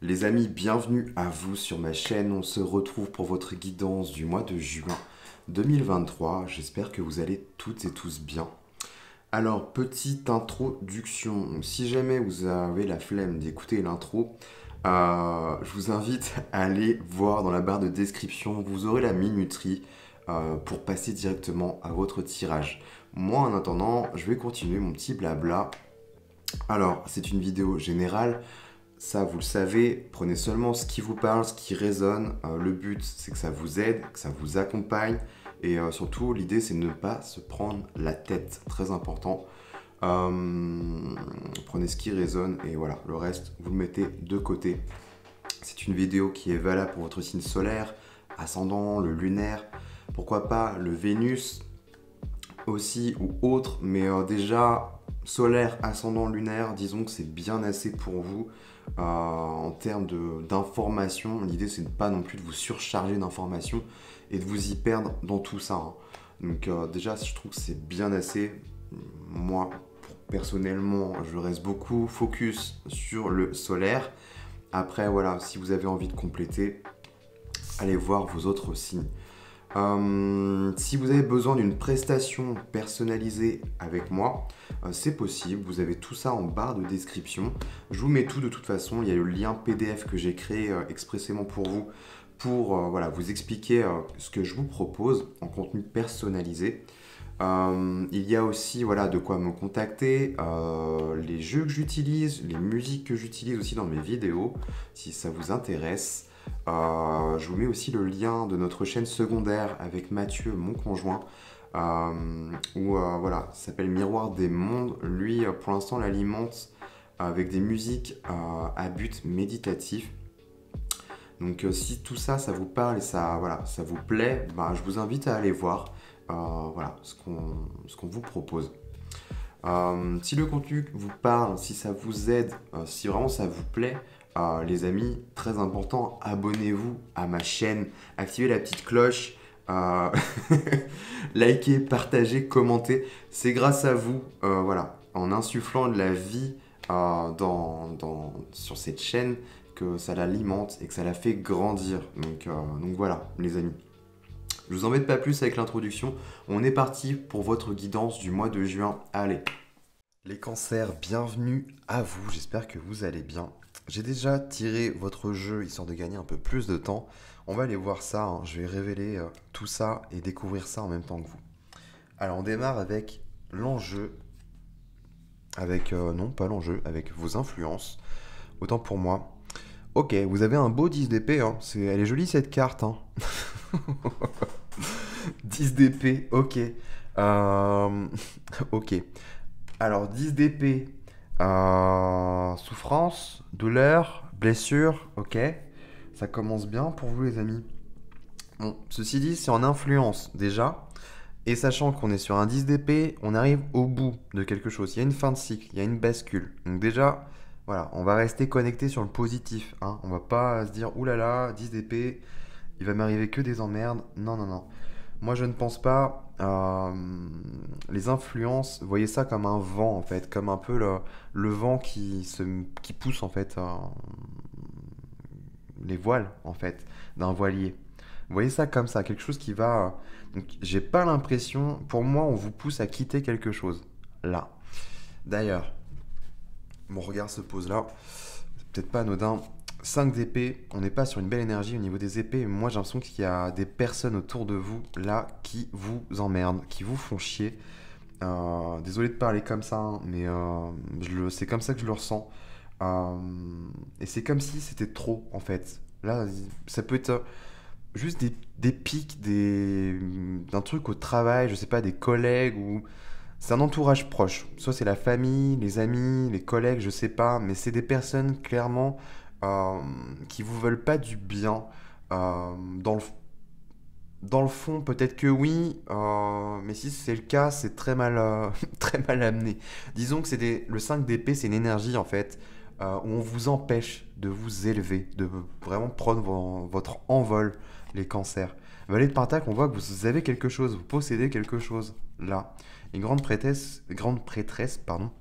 Les amis, bienvenue à vous sur ma chaîne. On se retrouve pour votre guidance du mois de juin 2023. J'espère que vous allez toutes et tous bien. Alors, petite introduction. Si jamais vous avez la flemme d'écouter l'intro, je vous invite à aller voir dans la barre de description. Vous aurez la minuterie pour passer directement à votre tirage. Moi, en attendant, je vais continuer mon petit blabla. Alors, c'est une vidéo générale. Ça, vous le savez, prenez seulement ce qui vous parle, ce qui résonne. Le but, c'est que ça vous aide, que ça vous accompagne. Et surtout, l'idée, c'est de ne pas se prendre la tête. Très important. Prenez ce qui résonne et voilà, le reste, vous le mettez de côté. C'est une vidéo qui est valable pour votre signe solaire, ascendant, le lunaire, pourquoi pas le Vénus aussi ou autre, mais déjà solaire, ascendant, lunaire, disons que c'est bien assez pour vous. En termes d'informations, l'idée c'est de pas non plus de vous surcharger d'informations et de vous y perdre dans tout ça, hein. Donc déjà je trouve que c'est bien assez. Moi personnellement je reste beaucoup focus sur le solaire. Après voilà, si vous avez envie de compléter, allez voir vos autres signes. Si vous avez besoin d'une prestation personnalisée avec moi, c'est possible. Vous avez tout ça en barre de description. Je vous mets tout de toute façon. Il y a le lien PDF que j'ai créé expressément pour vous, pour voilà, vous expliquer ce que je vous propose en contenu personnalisé. Il y a aussi voilà, de quoi me contacter, les jeux que j'utilise, les musiques que j'utilise aussi dans mes vidéos, si ça vous intéresse. Je vous mets aussi le lien de notre chaîne secondaire avec Mathieu, mon conjoint, où voilà, ça s'appelle Miroir des Mondes. Lui, pour l'instant, l'alimente avec des musiques à but méditatif. Donc, si tout ça, ça vous parle et ça, voilà, ça vous plaît, bah, je vous invite à aller voir voilà, ce qu'on vous propose. Si le contenu vous parle, si ça vous aide, si vraiment ça vous plaît, les amis, très important, abonnez-vous à ma chaîne, activez la petite cloche, euh, likez, partagez, commentez. C'est grâce à vous, voilà, en insufflant de la vie sur cette chaîne que ça l'alimente et que ça la fait grandir. Donc voilà, les amis. Je vous embête pas plus avec l'introduction. On est parti pour votre guidance du mois de juin. Allez. Les cancers, bienvenue à vous. J'espère que vous allez bien. J'ai déjà tiré votre jeu histoire de gagner un peu plus de temps. On va aller voir ça, hein. Je vais révéler tout ça et découvrir ça en même temps que vous. Alors on démarre avec l'enjeu. Avec, non pas l'enjeu, avec vos influences. Autant pour moi. Ok, vous avez un beau 10 d'épée, hein. Elle est jolie cette carte, hein. 10 d'épée, ok. Ok. Alors 10 d'épée, souffrance, douleur, blessure, ok. Ça commence bien pour vous les amis. Bon, ceci dit, c'est en influence déjà. Et sachant qu'on est sur un 10 d'épée, on arrive au bout de quelque chose. Il y a une fin de cycle, il y a une bascule. Donc déjà, voilà, on va rester connecté sur le positif, hein. On va pas se dire, oulala, 10 d'épée, il va m'arriver que des emmerdes. Non, non, non. Moi, je ne pense pas. Les influences, voyez ça comme un vent en fait, comme un peu le vent qui pousse en fait les voiles en fait d'un voilier. Vous voyez ça comme ça, quelque chose qui va. Donc, j'ai pas l'impression. Pour moi, on vous pousse à quitter quelque chose là. D'ailleurs, mon regard se pose là. C'est peut-être pas anodin. 5 d'épée, on n'est pas sur une belle énergie au niveau des épées. Moi, j'ai l'impression qu'il y a des personnes autour de vous, là, qui vous emmerdent, qui vous font chier. Désolé de parler comme ça, hein, mais c'est comme ça que je le ressens. Euh, et c'est comme si c'était trop, en fait. Là, ça peut être juste des pics, d'un truc au travail, je sais pas, des collègues ou... C'est un entourage proche. Soit c'est la famille, les amis, les collègues, je sais pas, mais c'est des personnes clairement euh, qui vous veulent pas du bien. Euh, dans le, dans le fond, peut-être que oui, mais si c'est le cas, c'est très mal, très mal amené. Disons que le 5 d'épée, c'est une énergie en fait, où on vous empêche de vous élever, de vraiment prendre votre envol, les cancers. Valet de Pentacle, on voit que vous avez quelque chose, vous possédez quelque chose là. Une grande prêtresse, pardon,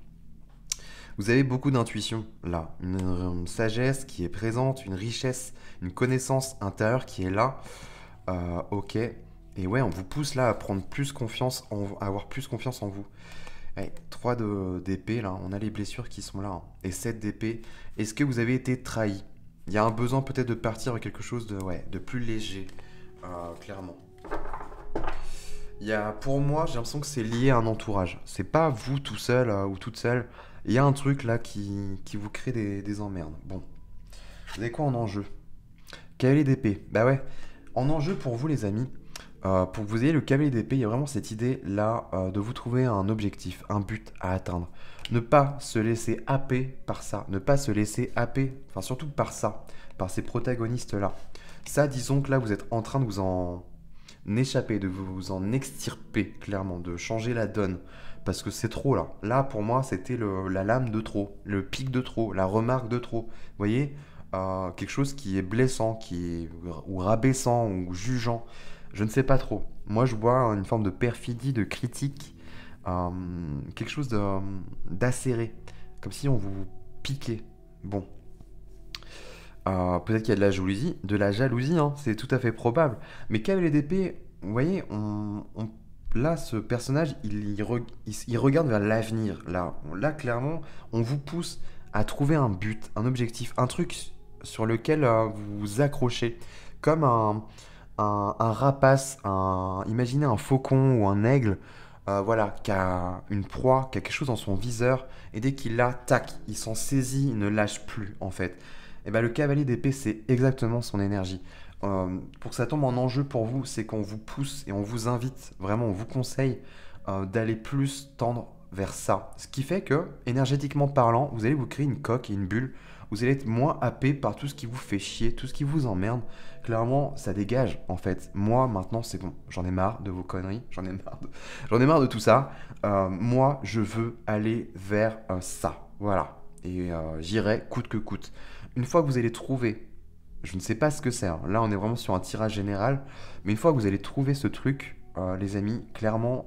Vous avez beaucoup d'intuition là, une sagesse qui est présente, une richesse, une connaissance intérieure qui est là. Ok. Et ouais, on vous pousse là à prendre plus confiance, à avoir plus confiance en vous. Ouais, 3 d'épée là, on a les blessures qui sont là, hein. Et 7 d'épée. Est-ce que vous avez été trahi? Il y a un besoin peut-être de partir vers quelque chose de, ouais, de plus léger, clairement. Pour moi, j'ai l'impression que c'est lié à un entourage. C'est pas vous tout seul ou toute seule. Il y a un truc là qui vous crée des emmerdes. Bon, vous avez quoi en enjeu? Cavalier d'épée. Bah ouais. En enjeu pour vous les amis, pour que vous ayez le cavalier d'épée, il y a vraiment cette idée là de vous trouver un objectif, un but à atteindre. Ne pas se laisser happer par ça. Ne pas se laisser happer, enfin surtout par ça, par ces protagonistes là. Ça, disons que là vous êtes en train de vous en échapper, de vous en extirper clairement, de changer la donne. Parce que c'est trop là. Là pour moi c'était la lame de trop, le pic de trop, la remarque de trop. Vous voyez, quelque chose qui est blessant, qui est ou rabaissant ou jugeant. Je ne sais pas trop. Moi je vois une forme de perfidie, de critique, quelque chose d'acéré, comme si on vous piquait. Bon, peut-être qu'il y a de la jalousie, hein, c'est tout à fait probable. Mais cavalier d'épée, vous voyez, là, ce personnage, il regarde vers l'avenir. Là, clairement, on vous pousse à trouver un but, un objectif, un truc sur lequel vous vous accrochez. Comme un rapace, imaginez un faucon ou un aigle, voilà, qui a une proie, qui a quelque chose dans son viseur, et dès qu'il l'a, tac, il s'en saisit, il ne lâche plus, en fait. Et ben, le cavalier d'épée, c'est exactement son énergie. Pour que ça tombe en enjeu pour vous, c'est qu'on vous pousse et on vous invite, vraiment, on vous conseille d'aller plus tendre vers ça. Ce qui fait que, énergétiquement parlant, vous allez vous créer une coque et une bulle. Vous allez être moins happé par tout ce qui vous fait chier, tout ce qui vous emmerde. Clairement, ça dégage, en fait. Moi, maintenant, c'est bon. J'en ai marre de vos conneries. J'en ai marre de tout ça. Moi, je veux aller vers ça. Voilà. Et j'irai coûte que coûte. Une fois que vous allez trouver, je ne sais pas ce que c'est, hein. Là on est vraiment sur un tirage général, mais une fois que vous allez trouver ce truc, les amis, clairement,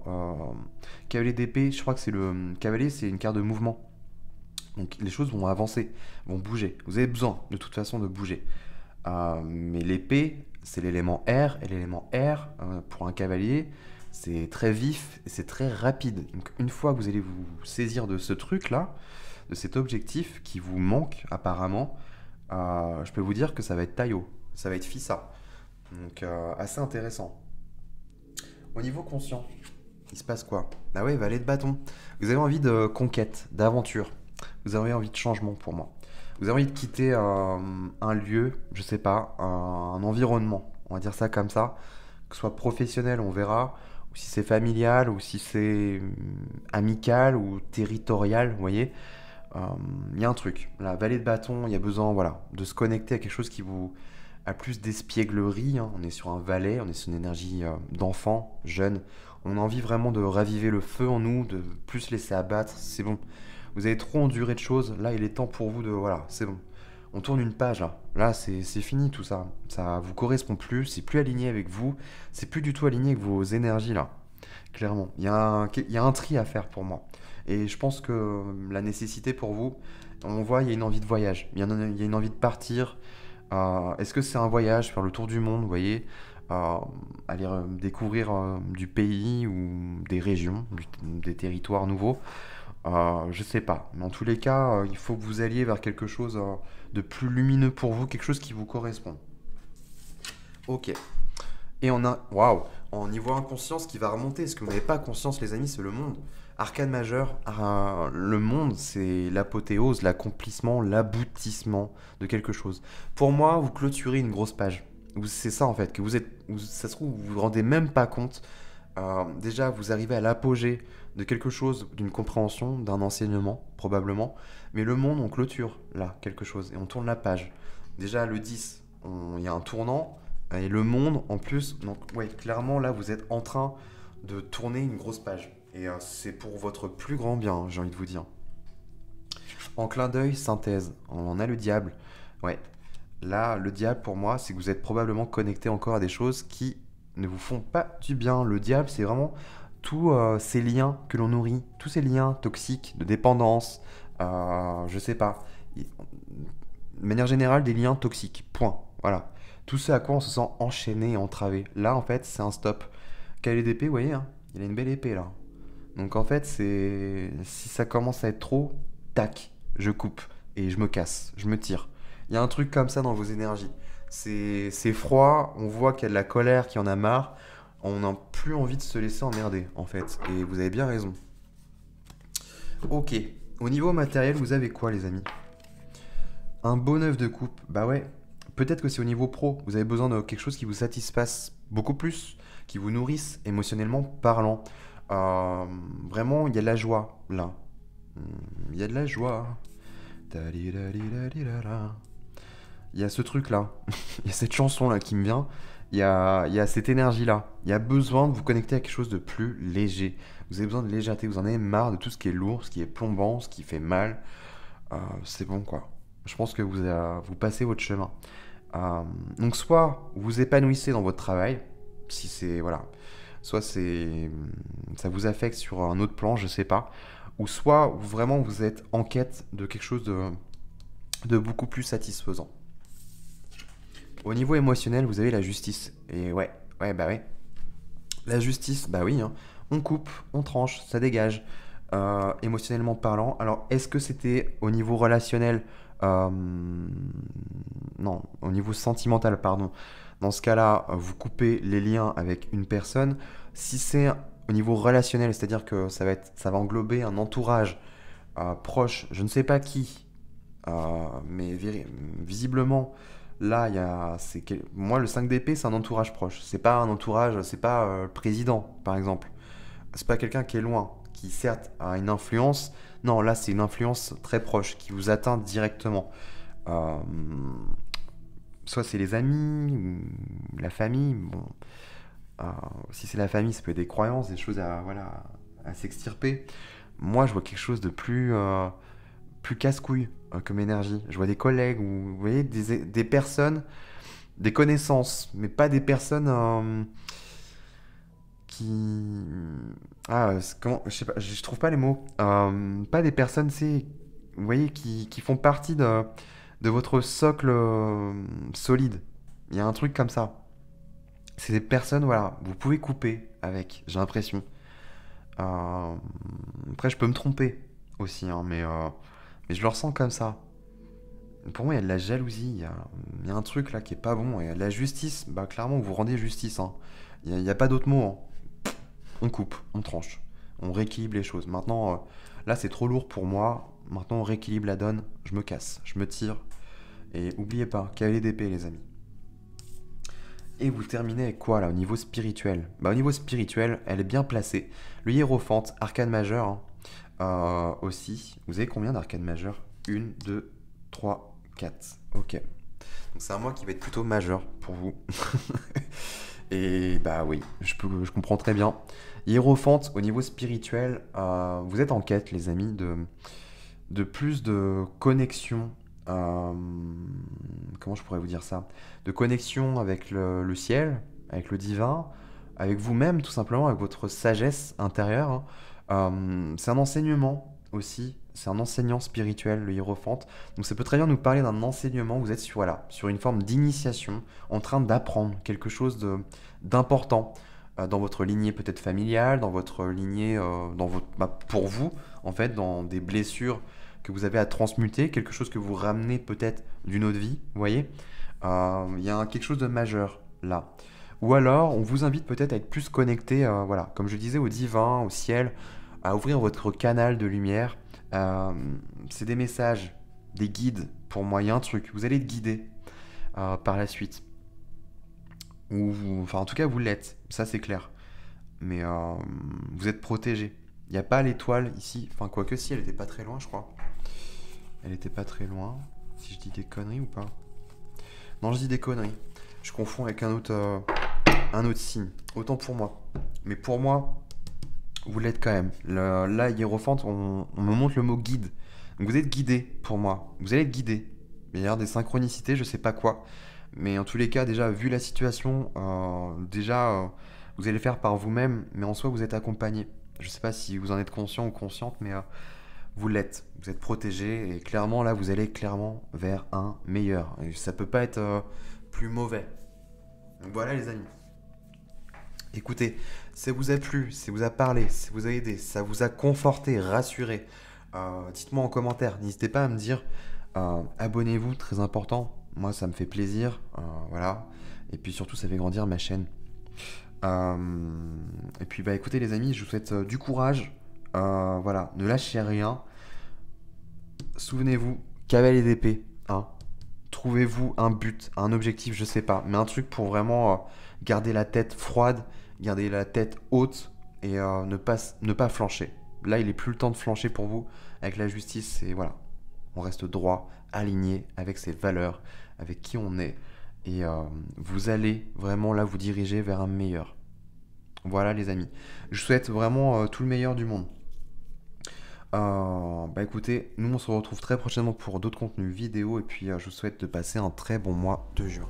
cavalier d'épée, je crois que c'est le cavalier, c'est une carte de mouvement. Donc les choses vont avancer, vont bouger. Vous avez besoin de toute façon de bouger. Mais l'épée, c'est l'élément air, et l'élément air, pour un cavalier, c'est très vif et c'est très rapide. Donc une fois que vous allez vous saisir de ce truc-là, de cet objectif qui vous manque apparemment, je peux vous dire que ça va être Taillot, ça va être Fissa. Donc assez intéressant. Au niveau conscient, il se passe quoi? Ah ouais, valet de bâton. Vous avez envie de conquête, d'aventure. Vous avez envie de changement pour moi. Vous avez envie de quitter un lieu, je sais pas, un environnement. On va dire ça comme ça. Que ce soit professionnel, on verra. Ou si c'est familial, ou si c'est amical ou territorial, vous voyez. Il y a un truc, la vallée de bâton, il y a besoin voilà, de se connecter à quelque chose qui vous a plus d'espièglerie, hein. On est sur un valet, on est sur une énergie d'enfant, jeune. On a envie vraiment de raviver le feu en nous, de plus se laisser abattre. C'est bon. Vous avez trop enduré de choses. Là, il est temps pour vous de... Voilà, c'est bon. On tourne une page là. Là, c'est fini tout ça. Ça vous correspond plus, c'est plus aligné avec vous. C'est plus du tout aligné avec vos énergies là. Clairement. Il y a un tri à faire pour moi. Et je pense que la nécessité pour vous, on voit, il y a une envie de voyage. Il y a une envie de partir. Est-ce que c'est un voyage, faire le tour du monde, vous voyez, aller découvrir du pays ou des régions, des territoires nouveaux? Je sais pas. Mais en tous les cas, il faut que vous alliez vers quelque chose de plus lumineux pour vous, quelque chose qui vous correspond. Ok. Et on a, waouh, en niveau inconscient, ce qui va remonter, ce que vous n'avez pas conscience, les amis, c'est le monde. Arcane majeur, le monde, c'est l'apothéose, l'accomplissement, l'aboutissement de quelque chose. Pour moi, vous clôturez une grosse page. C'est ça en fait, que ça se trouve, vous vous rendez même pas compte. Déjà, vous arrivez à l'apogée de quelque chose, d'une compréhension, d'un enseignement, probablement. Mais le monde, on clôture là quelque chose et on tourne la page. Déjà, le 10, il y a un tournant. Et le monde, en plus, donc ouais, clairement, là, vous êtes en train de tourner une grosse page. Et c'est pour votre plus grand bien, j'ai envie de vous dire. En clin d'œil, synthèse. On a le diable. Ouais. Là, le diable, pour moi, c'est que vous êtes probablement connecté encore à des choses qui ne vous font pas du bien. Le diable, c'est vraiment tous ces liens que l'on nourrit, tous ces liens toxiques de dépendance, je sais pas. De manière générale, des liens toxiques. Point. Voilà. Tout ce à quoi on se sent enchaîné et entravé. Là, en fait, c'est un stop. Quelle est d'épée, vous voyez, hein, il a une belle épée là. Donc en fait, c'est si ça commence à être trop, tac, je coupe et je me casse, je me tire. Il y a un truc comme ça dans vos énergies. C'est froid, on voit qu'il y a de la colère, qu'il y en a marre. On n'a plus envie de se laisser emmerder en fait. Et vous avez bien raison. Ok. Au niveau matériel, vous avez quoi les amis? Un beau neuf de coupe. Bah ouais. Peut-être que c'est au niveau pro. Vous avez besoin de quelque chose qui vous satisfasse beaucoup plus, qui vous nourrisse émotionnellement parlant. Euh, Vraiment, il y a de la joie là. Il y a de la joie. Tadidadidadidada. Il y a ce truc là. Il y a cette chanson là qui me vient. Il y a cette énergie là. Il y a besoin de vous connecter à quelque chose de plus léger. Vous avez besoin de légèreté. Vous en avez marre de tout ce qui est lourd, ce qui est plombant, ce qui fait mal. C'est bon quoi. Je pense que vous passez votre chemin. Donc soit vous épanouissez dans votre travail, si c'est voilà, soit ça vous affecte sur un autre plan, je sais pas, ou soit vraiment vous êtes en quête de quelque chose de beaucoup plus satisfaisant. Au niveau émotionnel, vous avez la justice. Et ouais, bah ouais. La justice, bah oui, hein. On coupe, on tranche, ça dégage. Émotionnellement parlant. Alors, est-ce que c'était au niveau relationnel non, au niveau sentimental, pardon. Dans ce cas-là, vous coupez les liens avec une personne. Si c'est au niveau relationnel, c'est-à-dire que ça va englober un entourage proche, je ne sais pas qui, mais visiblement, là, moi, le 5 d'épée, c'est un entourage proche. C'est pas un entourage, c'est pas le président, par exemple. C'est pas quelqu'un qui est loin, qui certes a une influence. Non, là, c'est une influence très proche, qui vous atteint directement. Euh, Soit c'est les amis, ou la famille. Bon, euh, si c'est la famille, ça peut être des croyances, des choses voilà, à s'extirper. Moi, je vois quelque chose de plus casse-couille comme énergie. Je vois des collègues ou vous voyez des personnes, des connaissances, mais pas des personnes qui comment je sais pas, je trouve pas les mots. Pas des personnes, c'est vous voyez qui font partie de votre socle solide. Il y a un truc comme ça. C'est des personnes, voilà, vous pouvez couper avec, j'ai l'impression. Après, je peux me tromper aussi, hein, mais je le ressens comme ça. Pour moi, il y a de la jalousie, il y a un truc là qui est pas bon. Il y a de la justice, bah clairement, vous rendez justice, hein. Il y a pas d'autre mot, hein. On coupe, on tranche, on rééquilibre les choses. Maintenant, là, c'est trop lourd pour moi. Maintenant, on rééquilibre la donne. Je me casse, je me tire. Et oubliez pas, cavalier d'épée, les amis. Et vous terminez avec quoi là au niveau spirituel? Bah au niveau spirituel, elle est bien placée. Le hiérophante, arcane majeur, hein, aussi. Vous avez combien d'arcanes majeures? Une, 2, 3, 4. Ok. Donc c'est un mois qui va être plutôt majeur pour vous. Et bah oui, je comprends très bien. Hiérophante, au niveau spirituel, vous êtes en quête, les amis, de plus de connexion. Comment je pourrais vous dire ça? De connexion avec le ciel, avec le divin, avec vous-même, tout simplement, avec votre sagesse intérieure, hein. C'est un enseignement aussi. C'est un enseignant spirituel, le hiérophante. Donc ça peut très bien nous parler d'un enseignement. Vous êtes voilà, sur une forme d'initiation, en train d'apprendre quelque chose d'important dans votre lignée peut-être familiale, dans votre lignée, pour vous, en fait, dans des blessures que vous avez à transmuter, quelque chose que vous ramenez peut-être d'une autre vie, vous voyez. Il y a quelque chose de majeur là. Ou alors, on vous invite peut-être à être plus connecté, voilà, comme je disais, au divin, au ciel, à ouvrir votre canal de lumière. Euh, c'est des messages, des guides. Pour moi, il y a un truc. Vous allez être guidé par la suite. Enfin, en tout cas, vous l'êtes. Ça, c'est clair. Mais vous êtes protégé. Il n'y a pas l'étoile ici. Enfin, quoique si, elle était pas très loin, je crois. Elle était pas très loin. Si je dis des conneries ou pas? Non, je dis des conneries. Je confonds avec un autre signe. Autant pour moi. Mais pour moi, vous l'êtes quand même. Là, hiérophante, on me montre le mot guide. Donc vous êtes guidé pour moi. Vous allez être guidé. Il y a des synchronicités, je sais pas quoi. Mais en tous les cas, déjà, vu la situation, vous allez le faire par vous-même. Mais en soi, vous êtes accompagné. Je sais pas si vous en êtes conscient ou consciente, mais vous l'êtes. Vous êtes protégé et clairement, là, vous allez clairement vers un meilleur. Et ça peut pas être plus mauvais. Donc voilà, les amis. Écoutez, ça vous a plu, ça vous a parlé, ça vous a aidé, ça vous a conforté, rassuré. Dites-moi en commentaire. N'hésitez pas à me dire. Abonnez-vous, très important. Moi, ça me fait plaisir. Voilà. Et puis surtout, ça fait grandir ma chaîne. Et puis, bah, écoutez, les amis, je vous souhaite du courage. Voilà, ne lâchez rien. Souvenez-vous, cavalier d'épée. Hein. Trouvez-vous un but, un objectif, je sais pas, mais un truc pour vraiment garder la tête froide, garder la tête haute et ne pas flancher. Là, il n'est plus le temps de flancher pour vous avec la justice. Et voilà, on reste droit, aligné avec ses valeurs, avec qui on est. Et vous allez vraiment là vous diriger vers un meilleur. Voilà les amis. Je vous souhaite vraiment tout le meilleur du monde. Bah écoutez, nous on se retrouve très prochainement pour d'autres contenus vidéo et puis je vous souhaite de passer un très bon mois de juin.